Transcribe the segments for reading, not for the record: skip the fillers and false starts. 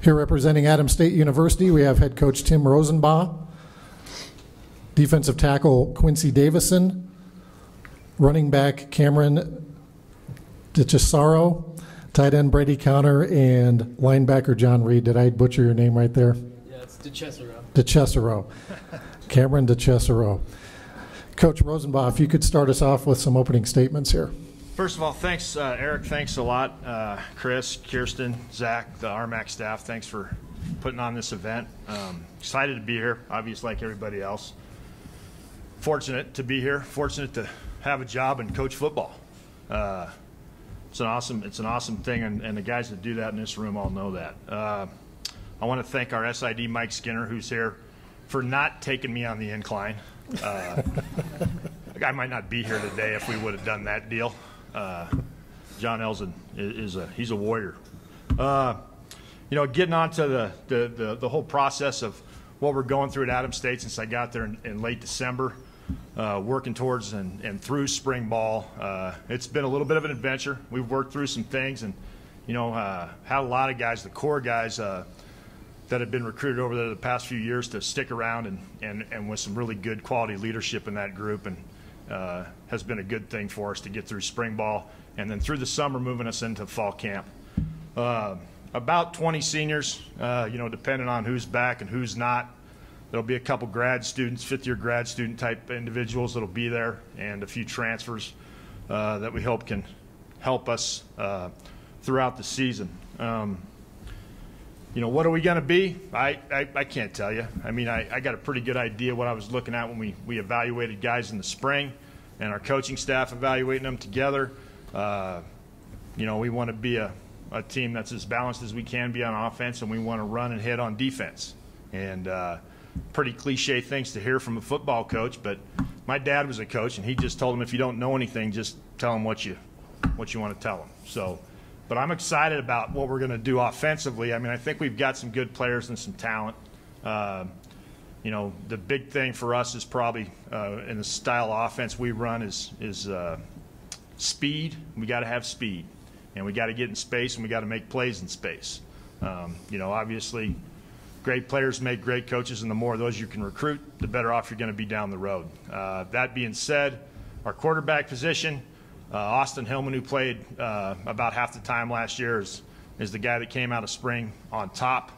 Here representing Adams State University, we have head coach Timm Rosenbach, defensive tackle Quincy Davison, running back Cameron DeChesaro, tight end Brady Connor, and linebacker John Reed. Did I butcher your name right there? Yeah, it's DeChesaro. DeChesaro. Cameron DeChesaro. Coach Rosenbach, if you could start us off with some opening statements here. First of all, thanks, Eric. Thanks a lot. Chris, Kirsten, Zach, the RMAC staff, thanks for putting on this event. Excited to be here, obviously like everybody else. Fortunate to be here. Fortunate to have a job and coach football. It's an awesome thing, and the guys that do that in this room all know that. I want to thank our SID Mike Skinner, who's here, for not taking me on the incline. The guy might not be here today if we would have done that deal. John Elson he's a warrior. Getting on to the whole process of what we're going through at Adams State since I got there in late December, working towards and through spring ball. It's been a little bit of an adventure. We've worked through some things and, had a lot of guys, the core guys, that have been recruited over there the past few years to stick around and with some really good quality leadership in that group, and has been a good thing for us to get through spring ball and then through the summer moving us into fall camp. About 20 seniors, depending on who's back and who's not. There'll be a couple grad students, fifth-year grad student type individuals that'll be there, and a few transfers that we hope can help us throughout the season. What are we going to be? I can't tell you. I mean, I got a pretty good idea what I was looking at when we evaluated guys in the spring and our coaching staff evaluating them together. We want to be a team that's as balanced as we can be on offense, and we want to run and hit on defense. And pretty cliche things to hear from a football coach, but my dad was a coach, and he just told him if you don't know anything, just tell them what you want to tell them. So. But I'm excited about what we're going to do offensively. I mean, I think we've got some good players and some talent. The big thing for us is probably in the style of offense we run is speed. We got to have speed, and we got to get in space, and we got to make plays in space. Obviously, great players make great coaches, and the more of those you can recruit, the better off you're going to be down the road. That being said, our quarterback position. Austin Hillman, who played about half the time last year, is the guy that came out of spring on top.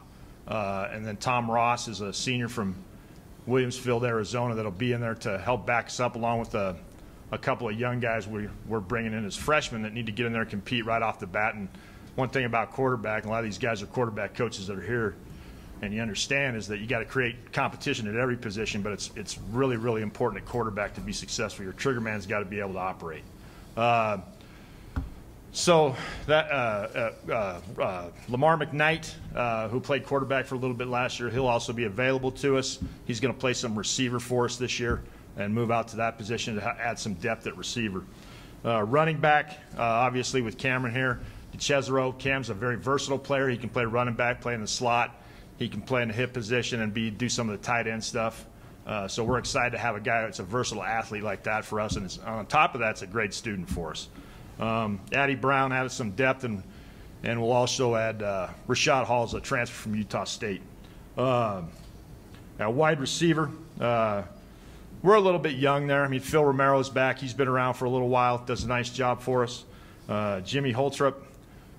And then Tom Ross is a senior from Williamsfield, Arizona, that'll be in there to help back us up, along with a couple of young guys we're bringing in as freshmen that need to get in there and compete right off the bat. And one thing about quarterback, a lot of these guys are quarterback coaches that are here, and you understand, is that you got to create competition at every position, but it's really, really important at quarterback to be successful. Your trigger man's got to be able to operate. So that Lamar McKnight, who played quarterback for a little bit last year, he'll also be available to us. He's going to play some receiver for us this year and move out to that position to add some depth at receiver. Running back, obviously with Cameron here, DeChesaro. Cam's a very versatile player. He can play running back, play in the slot. He can play in the hip position and do some of the tight end stuff. So we're excited to have a guy that's a versatile athlete like that for us, and on top of that, it's a great student for us. Addie Brown added some depth, and we'll also add Rashad Hall's a transfer from Utah State. A wide receiver, we're a little bit young there. I mean, Phil Romero's back. He's been around for a little while, does a nice job for us. Jimmy Holtrup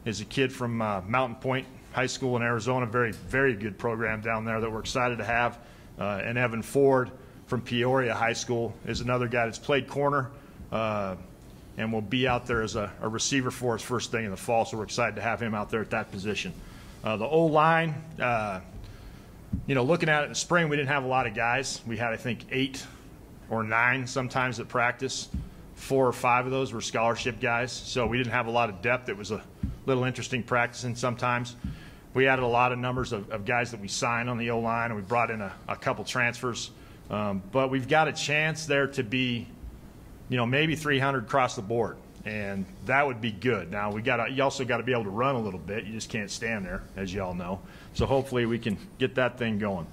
is a kid from Mountain Point High School in Arizona, very, very good program down there that we're excited to have. And Evan Ford from Peoria High School is another guy that's played corner and will be out there as a receiver for us first thing in the fall, so we're excited to have him out there at that position. The O-line, looking at it in the spring, we didn't have a lot of guys. We had, I think, 8 or 9 sometimes at practice. 4 or 5 of those were scholarship guys, so we didn't have a lot of depth. It was a little interesting practicing sometimes. We added a lot of numbers of guys that we signed on the O-line, and we brought in a couple transfers. But we've got a chance there to be, maybe 300 across the board, and that would be good. Now, you also got to be able to run a little bit. You just can't stand there, as you all know. So hopefully we can get that thing going.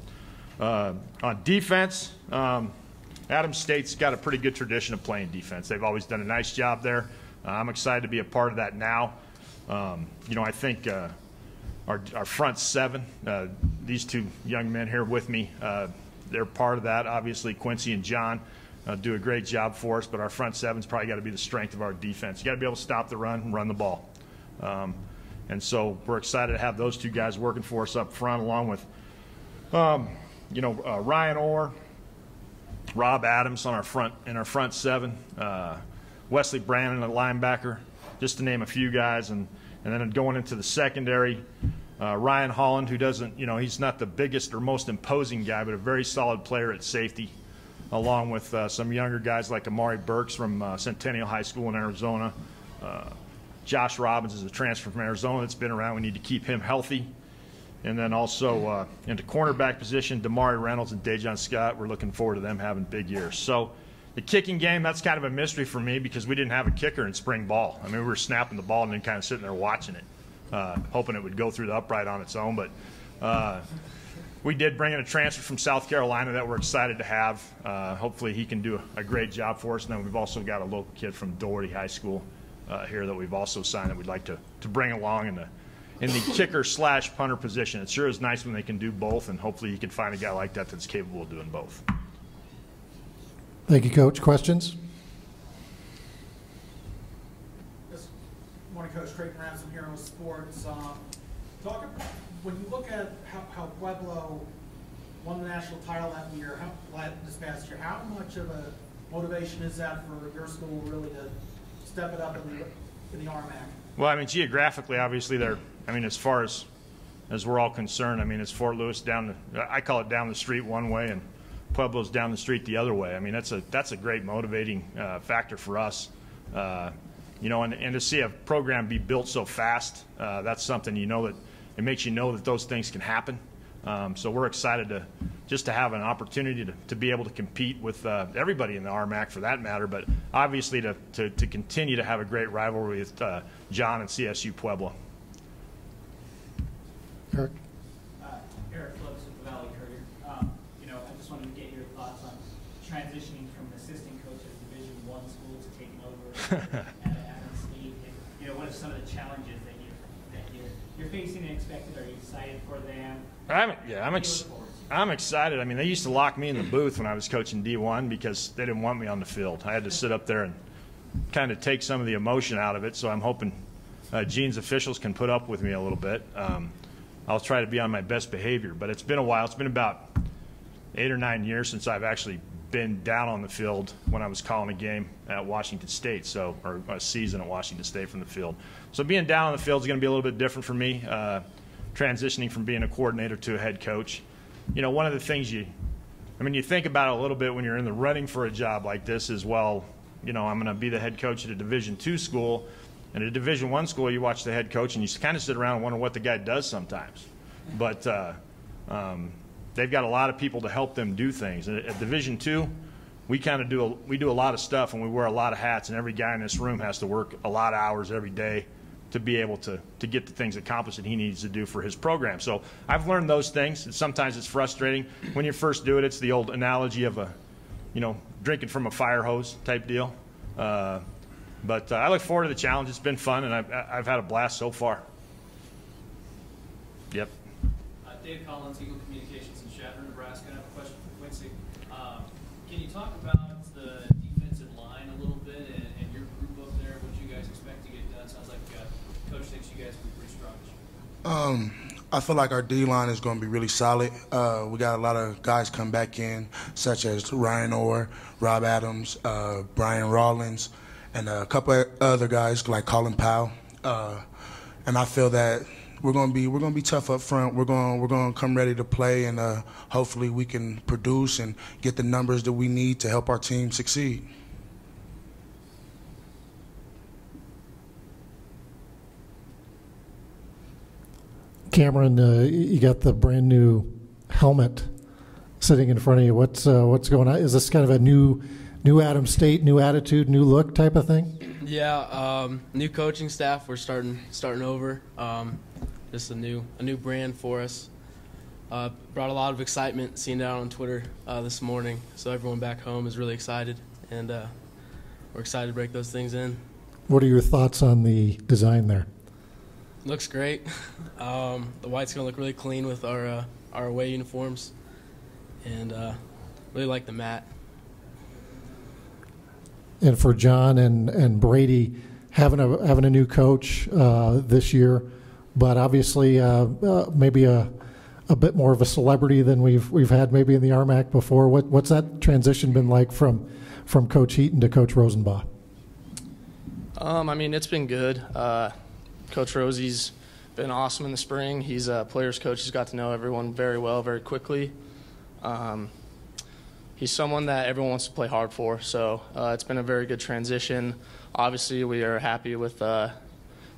On defense, Adams State's got a pretty good tradition of playing defense. They've always done a nice job there. I'm excited to be a part of that now. I think our front seven. These two young men here with me, they're part of that. Obviously, Quincy and John do a great job for us, but our front seven's probably got to be the strength of our defense. You got to be able to stop the run and run the ball. And so we're excited to have those two guys working for us up front, along with, Ryan Orr, Rob Adams in our front seven, Wesley Brandon, a linebacker, just to name a few guys. And then going into the secondary, Ryan Holland, who doesn't, he's not the biggest or most imposing guy, but a very solid player at safety, along with some younger guys like Amari Burks from Centennial High School in Arizona. Josh Robbins is a transfer from Arizona that's been around. We need to keep him healthy. And then also into cornerback position, Damari Reynolds and Dejon Scott. We're looking forward to them having big years. So the kicking game, that's kind of a mystery for me because we didn't have a kicker in spring ball. I mean, we were snapping the ball and then kind of sitting there watching it, hoping it would go through the upright on its own. But we did bring in a transfer from South Carolina that we're excited to have. Hopefully he can do a great job for us. And then we've also got a local kid from Doherty High School here that we've also signed that we'd like to bring along in the kicker/punter position. It sure is nice when they can do both, and hopefully you can find a guy like that that's capable of doing both. Thank you, Coach. Questions? Yes. Morning, Coach. Creighton Ransom here with Sports. When you look at how Pueblo won the national title this past year, how much of a motivation is that for your school really to step it up in the RMAC? Well, I mean, geographically, obviously, as far as we're all concerned, I mean, it's Fort Lewis I call it down the street one way, and Pueblo's down the street the other way. I mean, that's a great motivating factor for us. And to see a program be built so fast, that's something that it makes you know that those things can happen. So we're excited to have an opportunity to be able to compete with everybody in the RMAC for that matter, but obviously to continue to have a great rivalry with John and CSU Pueblo. Eric? Eric Phillips with the Valley Courier. I just wanted to get your thoughts on transitioning from an assistant coach at Division I school to taking over at Adams State. And, what are some of the challenges that you're facing and expected? Are you excited for them? I'm excited. I mean, they used to lock me in the booth when I was coaching D1 because they didn't want me on the field. I had to sit up there and kind of take some of the emotion out of it. So I'm hoping Gene's officials can put up with me a little bit. I'll try to be on my best behavior. But it's been a while. It's been about 8 or 9 years since I've actually been down on the field when I was calling a game at Washington State, or a season at Washington State from the field. So being down on the field is going to be a little bit different for me, transitioning from being a coordinator to a head coach. One of the things you think about it a little bit when you're in the running for a job like this is, well, I'm going to be the head coach at a Division II school. And at a Division I school, you watch the head coach and you kind of sit around and wonder what the guy does sometimes. But they've got a lot of people to help them do things. At Division II, we do a lot of stuff and we wear a lot of hats, and every guy in this room has to work a lot of hours every day to be able to get the things accomplished that he needs to do for his program. So I've learned those things, and sometimes it's frustrating. When you first do it, it's the old analogy of drinking from a fire hose type deal. But I look forward to the challenge. It's been fun, and I've had a blast so far. Yep. Dave Collins, Eagle Communications in Chadron, Nebraska. I have a question for Quincy. Can you talk about the defensive line a little bit and your group up there, what you guys expect to get done? Sounds like Coach thinks you guys will be pretty strong this year. I feel like our D-line is going to be really solid. We got a lot of guys come back in, such as Ryan Orr, Rob Adams, Brian Rawlins, and a couple of other guys like Colin Powell. And I feel that we're going to be tough up front. We're going to come ready to play, and hopefully we can produce and get the numbers that we need to help our team succeed. Cameron, you got the brand new helmet sitting in front of you. What's going on? Is this kind of a new Adams State, new attitude, new look type of thing? Yeah, new coaching staff. We're starting over. Just a new brand for us. Brought a lot of excitement seeing that on Twitter this morning. So everyone back home is really excited, and we're excited to break those things in. What are your thoughts on the design there? Looks great. The white's gonna look really clean with our away uniforms, and really like the mat. And for John and Brady, having a new coach this year, but obviously maybe a bit more of a celebrity than we've had maybe in the RMAC before. What's that transition been like from Coach Heaton to Coach Rosenbach? I mean, it's been good. Coach Rosie's been awesome in the spring. He's a players coach. He's got to know everyone very well, very quickly. He's someone that everyone wants to play hard for, so it's been a very good transition. Obviously, we are happy with the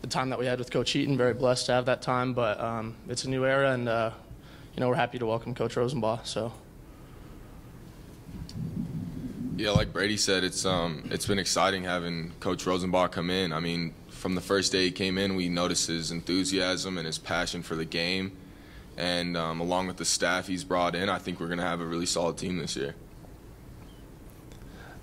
time that we had with Coach Heaton, very blessed to have that time, but it's a new era, and we're happy to welcome Coach Rosenbach. So. Yeah, like Brady said, it's been exciting having Coach Rosenbach come in. I mean, from the first day he came in, we noticed his enthusiasm and his passion for the game, and along with the staff he's brought in, I think we're going to have a really solid team this year.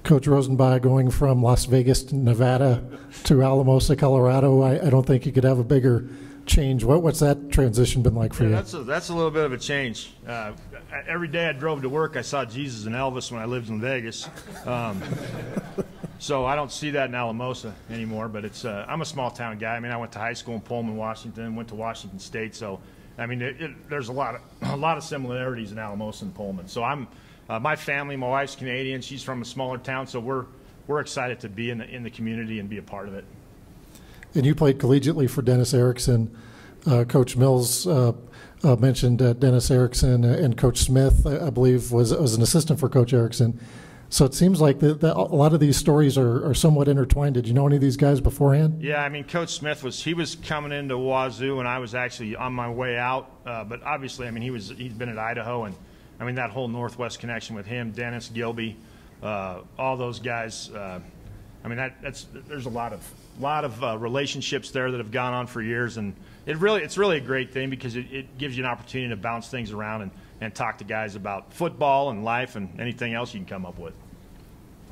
Coach Rosenbach going from Las Vegas, Nevada to Alamosa, Colorado, I don't think you could have a bigger change. What's that transition been like for you? That's a little bit of a change. Every day I drove to work, I saw Jesus and Elvis when I lived in Vegas. So I don't see that in Alamosa anymore, but I'm a small town guy. I mean, I went to high school in Pullman, Washington, went to Washington State, so I mean, there's a lot of similarities in Alamosa and Pullman. So my family, my wife's Canadian, she's from a smaller town, so we're excited to be in the community and be a part of it. And you played collegiately for Dennis Erickson. Coach Mills mentioned Dennis Erickson, and Coach Smith, I believe, was an assistant for Coach Erickson. So it seems like a lot of these stories are somewhat intertwined. Did you know any of these guys beforehand? Yeah, I mean, Coach Smith was coming into Wazoo, and I was actually on my way out. But obviously, I mean, he's been at Idaho, and I mean that whole Northwest connection with him, Dennis Gilby, all those guys. I mean, there's a lot of relationships there that have gone on for years, and it's really a great thing because it gives you an opportunity to bounce things around and talk to guys about football and life and anything else you can come up with.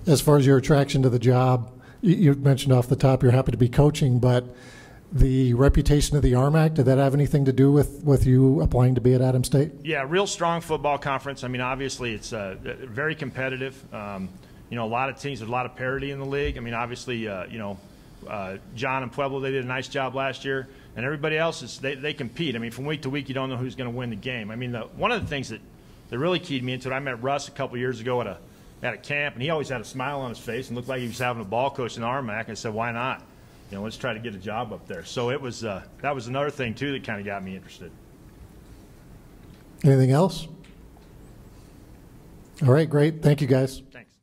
As far as your attraction to the job, you mentioned off the top you're happy to be coaching, but the reputation of the RMAC, did that have anything to do with you applying to be at Adams State? Yeah, real strong football conference. I mean, obviously it's very competitive. A lot of teams, there's a lot of parity in the league. I mean, obviously, John and Pueblo, they did a nice job last year, and everybody else they compete. I mean, from week to week, you don't know who's going to win the game. I mean, one of the things that really keyed me into it, I met Russ a couple years ago at a camp, and he always had a smile on his face and looked like he was having a ball coach in the RMAC. I said, why not? Let's try to get a job up there. So it was that was another thing too that kind of got me interested. Anything else? All right, great. Thank you, guys. Thanks.